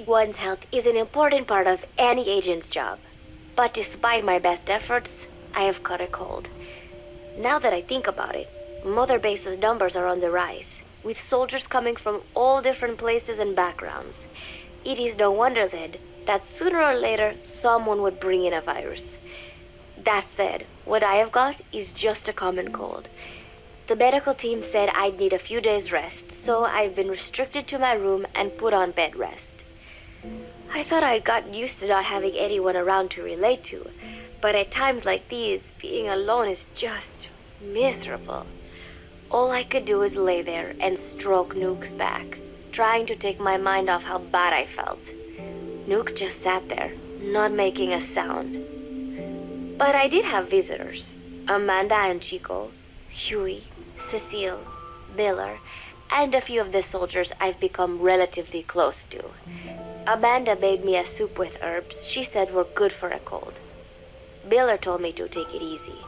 one's health is an important part of any agent's job. But despite my best efforts, I have caught a cold. Now that I think about it, Mother Base's numbers are on the rise, with soldiers coming from all different places and backgrounds. It is no wonder then that sooner or later someone would bring in a virus. That said, what I have got is just a common cold. The medical team said I'd need a few days rest, so I've been restricted to my room and put on bed rest. I thought I'd gotten used to not having anyone around to relate to, but at times like these, being alone is just miserable. All I could do is lay there and stroke Nook's back, trying to take my mind off how bad I felt. Nook just sat there, not making a sound. But I did have visitors. Amanda and Chico, Huey, Cecile, Miller, and a few of the soldiers I've become relatively close to. Amanda made me a soup with herbs she said were good for a cold. Miller told me to take it easy.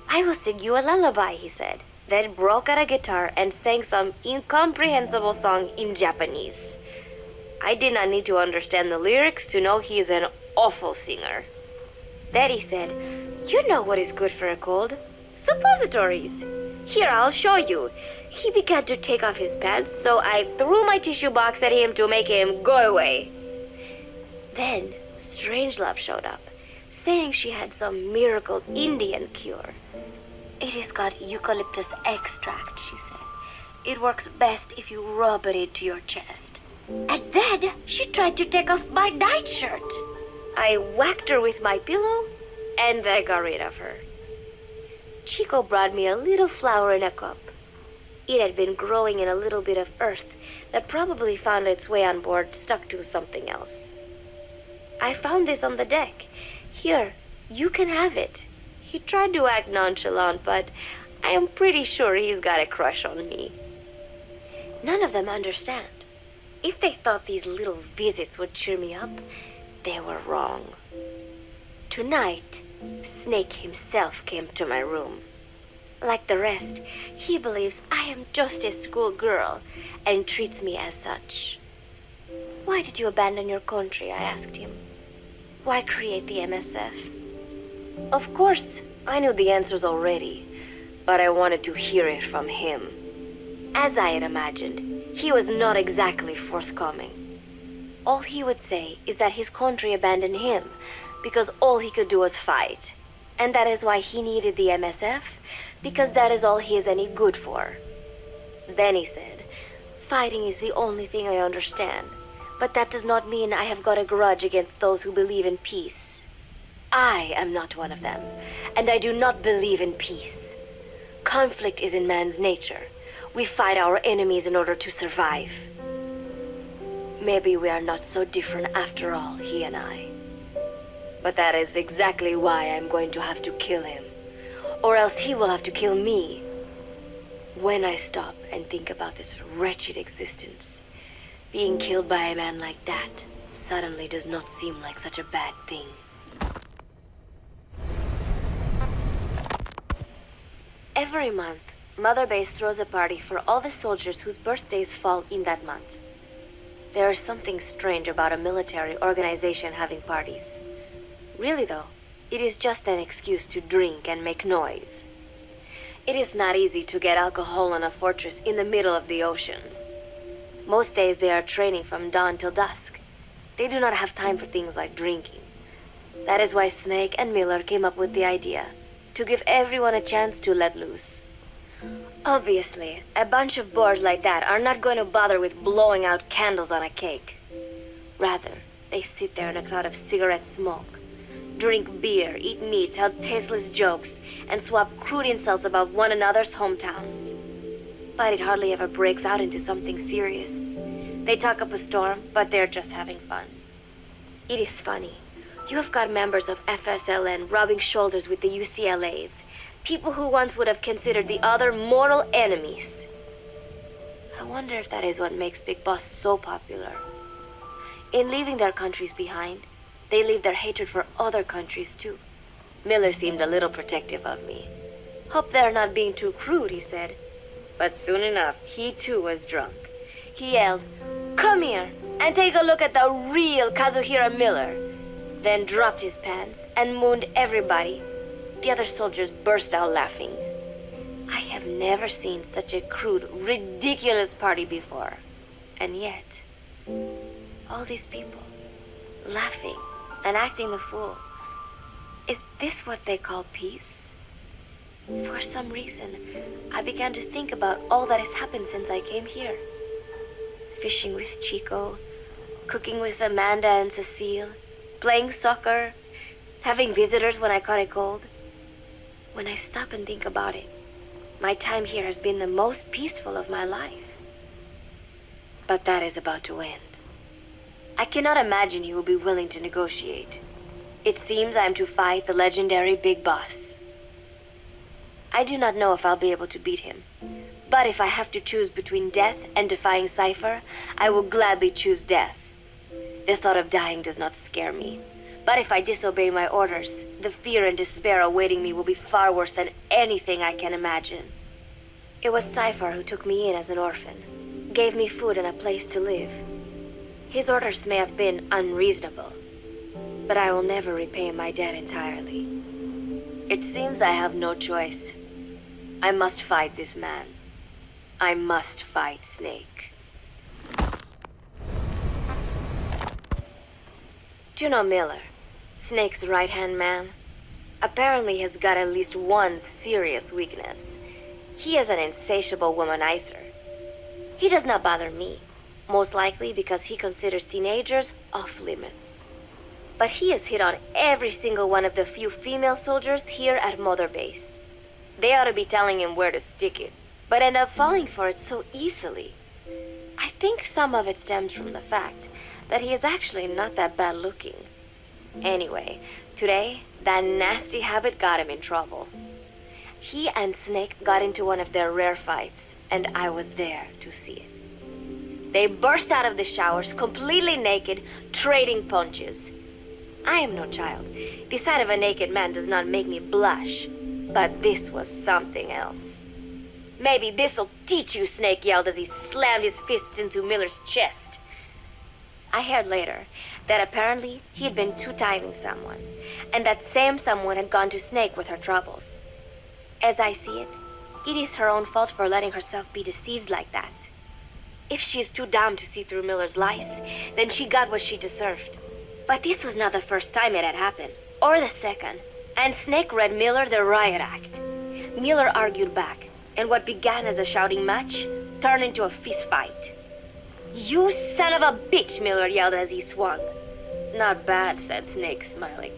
I will sing you a lullaby, he said, then broke out a guitar and sang some incomprehensible song in Japanese. I did not need to understand the lyrics to know he is an awful singer. Then he said, "You know what is good for a cold? Suppositories. Here, I'll show you." He began to take off his pants, so I threw my tissue box at him to make him go away. Then Strangelove showed up, saying she had some miracle Indian cure. "It has got eucalyptus extract," she said. "It works best if you rub it into your chest." And then she tried to take off my nightshirt. I whacked her with my pillow, and I got rid of her. Chico brought me a little flower in a cup. It had been growing in a little bit of earth that probably found its way on board, stuck to something else. "I found this on the deck. Here, you can have it." He tried to act nonchalant, but I am pretty sure he's got a crush on me. None of them understand. If they thought these little visits would cheer me up, they were wrong. Tonight, Snake himself came to my room. Like the rest, he believes I am just a schoolgirl and treats me as such. "Why did you abandon your country?" I asked him. "Why create the MSF?" Of course, I knew the answers already, but I wanted to hear it from him. As I had imagined, he was not exactly forthcoming. All he would say is that his country abandoned him because all he could do was fight, and that is why he needed the MSF, because that is all he is any good for. Then he said, "Fighting is the only thing I understand, but that does not mean I have got a grudge against those who believe in peace. I am not one of them, and I do not believe in peace. Conflict is in man's nature. We fight our enemies in order to survive. Maybe we are not so different after all, he and I. But that is exactly why I'm going to have to kill him, or else he will have to kill me. When I stop and think about this wretched existence, being killed by a man like that suddenly does not seem like such a bad thing." Every month, Mother Base throws a party for all the soldiers whose birthdays fall in that month. There is something strange about a military organization having parties. Really though, it is just an excuse to drink and make noise. It is not easy to get alcohol in a fortress in the middle of the ocean. Most days they are training from dawn till dusk. They do not have time for things like drinking. That is why Snake and Miller came up with the idea to give everyone a chance to let loose. Obviously, a bunch of boors like that are not going to bother with blowing out candles on a cake. Rather, they sit there in a cloud of cigarette smoke, drink beer, eat meat, tell tasteless jokes, and swap crude insults about one another's hometowns. But it hardly ever breaks out into something serious. They talk up a storm, but they're just having fun. It is funny. You have got members of FSLN rubbing shoulders with the UCLAs, people who once would have considered the other mortal enemies. I wonder if that is what makes Big Boss so popular. In leaving their countries behind, they leave their hatred for other countries too. Miller seemed a little protective of me. "Hope they're not being too crude," he said. But soon enough, he too was drunk. He yelled, Come here and take a look at the real Kazuhira Miller. Then dropped his pants and mooned everybody. The other soldiers burst out laughing. I have never seen such a crude, ridiculous party before. And yet, all these people, laughing and acting the fool. Is this what they call peace? For some reason, I began to think about all that has happened since I came here. Fishing with Chico, cooking with Amanda and Cecile, playing soccer, having visitors when I caught a cold. When I stop and think about it, my time here has been the most peaceful of my life. But that is about to end. I cannot imagine he will be willing to negotiate. It seems I am to fight the legendary Big Boss. I do not know if I'll be able to beat him. But if I have to choose between death and defying Cypher, I will gladly choose death. The thought of dying does not scare me. But if I disobey my orders, the fear and despair awaiting me will be far worse than anything I can imagine. It was Cypher who took me in as an orphan, gave me food and a place to live. His orders may have been unreasonable, but I will never repay my debt entirely. It seems I have no choice. I must fight this man. I must fight Snake. Do you know Miller, Snake's right-hand man? Apparently has got at least one serious weakness. He is an insatiable womanizer. He does not bother me, most likely because he considers teenagers off limits. But he has hit on every single one of the few female soldiers here at Mother Base. They ought to be telling him where to stick it, but end up falling for it so easily. I think some of it stems from the fact that he is actually not that bad looking. Anyway, today, that nasty habit got him in trouble. He and Snake got into one of their rare fights, and I was there to see it. They burst out of the showers, completely naked, trading punches. I am no child. The sight of a naked man does not make me blush, but this was something else. Maybe this'll teach you, Snake yelled as he slammed his fists into Miller's chest. I heard later that apparently he'd been two-timing someone, and that same someone had gone to Snake with her troubles. As I see it, it is her own fault for letting herself be deceived like that. If she is too dumb to see through Miller's lies, then she got what she deserved. But this was not the first time it had happened, or the second, and Snake read Miller the riot act. Miller argued back, and what began as a shouting match turned into a fist fight. "You son of a bitch," Miller yelled as he swung. "Not bad," said Snake, smiling,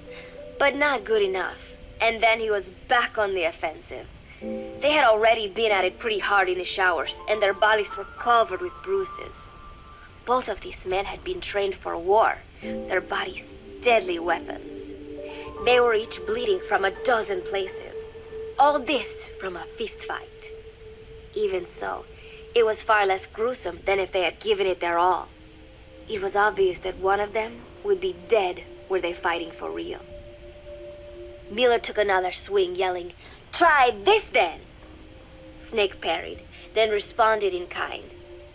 "but not good enough." And then he was back on the offensive. They had already been at it pretty hard in the showers, and their bodies were covered with bruises. Both of these men had been trained for war, their bodies deadly weapons. They were each bleeding from a dozen places. All this from a fist fight. Even so, it was far less gruesome than if they had given it their all. It was obvious that one of them would be dead were they fighting for real. Miller took another swing, yelling, "Try this then!" Snake parried, then responded in kind,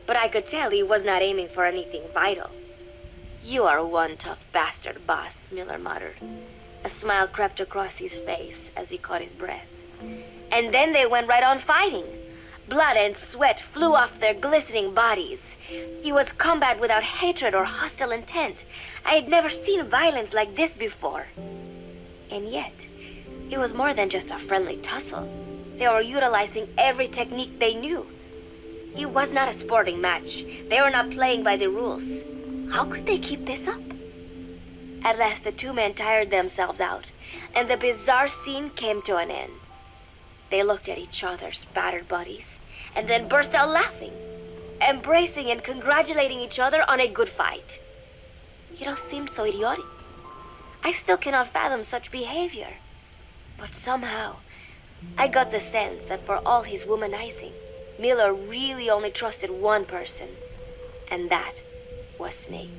but I could tell he was not aiming for anything vital. "You are one tough bastard, boss," Miller muttered. A smile crept across his face as he caught his breath. And then they went right on fighting. Blood and sweat flew off their glistening bodies. It was combat without hatred or hostile intent. I had never seen violence like this before. And yet, it was more than just a friendly tussle. They were utilizing every technique they knew. It was not a sporting match. They were not playing by the rules. How could they keep this up? At last, the two men tired themselves out, and the bizarre scene came to an end. They looked at each other's battered bodies, and then burst out laughing, embracing and congratulating each other on a good fight. It all seemed so idiotic. I still cannot fathom such behavior. But somehow, I got the sense that for all his womanizing, Miller really only trusted one person, and that was Snake.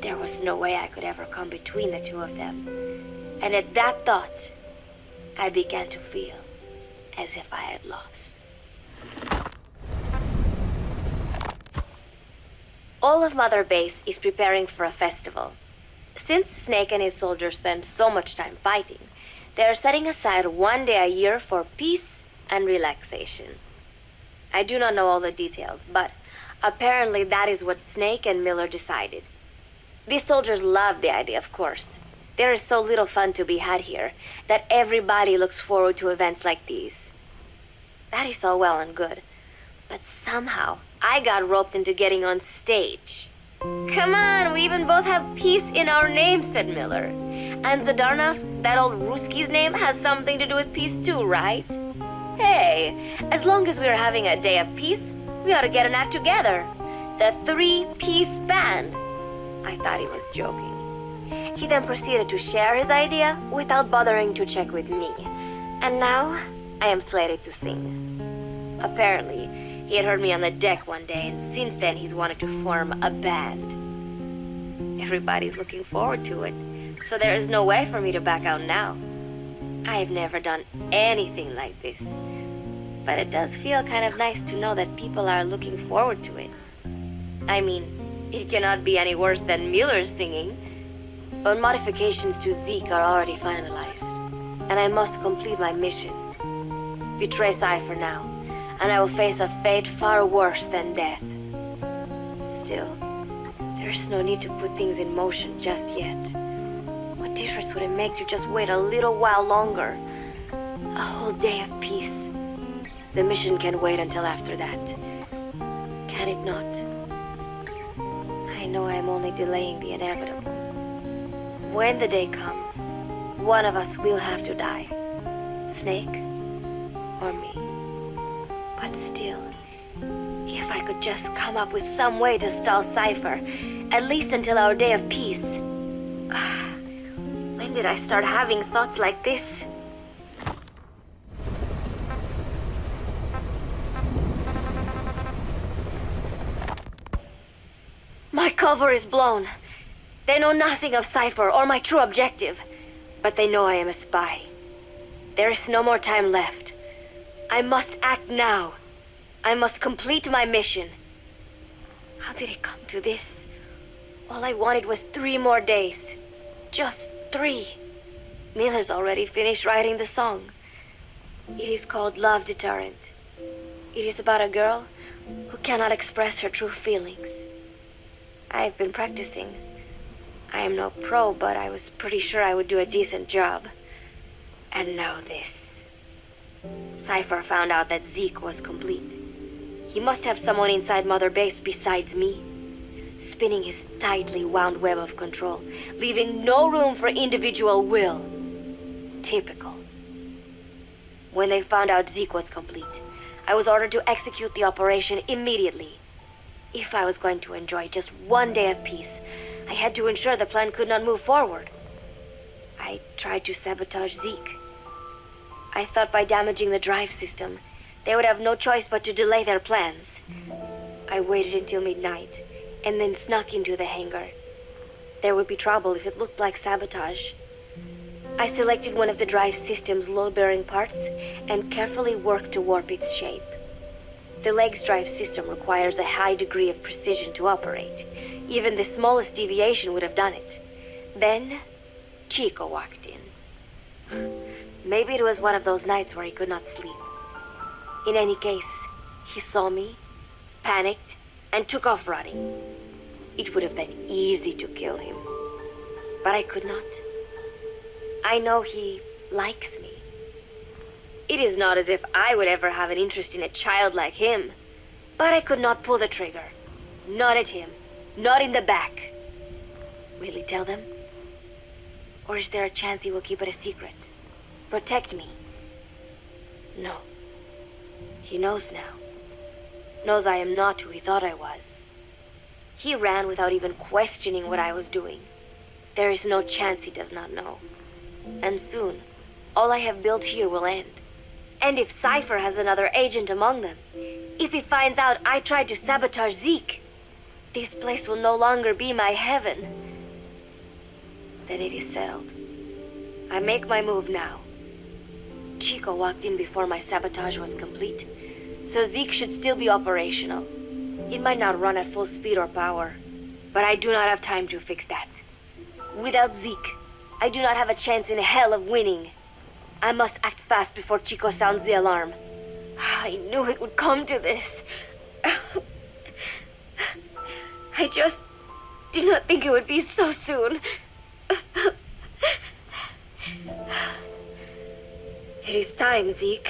There was no way I could ever come between the two of them, and at that thought, I began to feel as if I had lost. All of Mother Base is preparing for a festival. Since Snake and his soldiers spend so much time fighting, they are setting aside one day a year for peace and relaxation. I do not know all the details, but apparently that is what Snake and Miller decided. These soldiers love the idea, of course. There is so little fun to be had here that everybody looks forward to events like these. That is all well and good, but somehow I got roped into getting on stage. Come on, we even both have peace in our names, said Miller. And Zadarnov, that old Ruski's name, has something to do with peace too, right? Hey, as long as we're having a day of peace, we ought to get an act together. The Three-Piece Band. I thought he was joking. He then proceeded to share his idea without bothering to check with me. And now, I am slated to sing. Apparently, he had heard me on the deck one day, and since then he's wanted to form a band. Everybody's looking forward to it, so there is no way for me to back out now. I've never done anything like this, but it does feel kind of nice to know that people are looking forward to it. I mean, it cannot be any worse than Miller's singing, but modifications to Zeke are already finalized, and I must complete my mission. Betray Cypher now, and I will face a fate far worse than death. Still, there's no need to put things in motion just yet. What difference would it make to just wait a little while longer? A whole day of peace. The mission can wait until after that. Can it not? I know I am only delaying the inevitable. When the day comes, one of us will have to die. Snake or me. But still, if I could just come up with some way to stall Cypher, at least until our day of peace. When did I start having thoughts like this? My cover is blown. They know nothing of Cypher or my true objective, but they know I am a spy. There is no more time left. I must act now. I must complete my mission. How did it come to this? All I wanted was 3 more days. Just 3. Miller's already finished writing the song. It is called Love Deterrent. It is about a girl who cannot express her true feelings. I have been practicing. I am no pro, but I was pretty sure I would do a decent job. And now this. Cypher found out that Zeke was complete. He must have someone inside Mother Base besides me, spinning his tightly wound web of control, leaving no room for individual will. Typical. When they found out Zeke was complete, I was ordered to execute the operation immediately. If I was going to enjoy just one day of peace, I had to ensure the plan could not move forward. I tried to sabotage Zeke. I thought by damaging the drive system, they would have no choice but to delay their plans. I waited until midnight, and then snuck into the hangar. There would be trouble if it looked like sabotage. I selected one of the drive system's load-bearing parts and carefully worked to warp its shape. The leg's drive system requires a high degree of precision to operate. Even the smallest deviation would have done it. Then, Chico walked in. Maybe it was one of those nights where he could not sleep. In any case, he saw me, panicked, and took off running. It would have been easy to kill him, but I could not. I know he likes me. It is not as if I would ever have an interest in a child like him, but I could not pull the trigger. Not at him, not in the back. Will he tell them? Or is there a chance he will keep it a secret? Protect me? No. He knows now. Knows I am not who he thought I was. He ran without even questioning what I was doing. There is no chance he does not know. And soon, all I have built here will end. And if Cypher has another agent among them, if he finds out I tried to sabotage Zeke, this place will no longer be my heaven. Then it is settled. I make my move now. Chico walked in before my sabotage was complete, so Zeke should still be operational. It might not run at full speed or power, but I do not have time to fix that. Without Zeke, I do not have a chance in hell of winning. I must act fast before Chico sounds the alarm. I knew it would come to this. I just did not think it would be so soon. It is time, Zeke.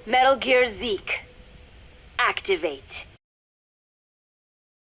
Metal Gear Zeke. Activate.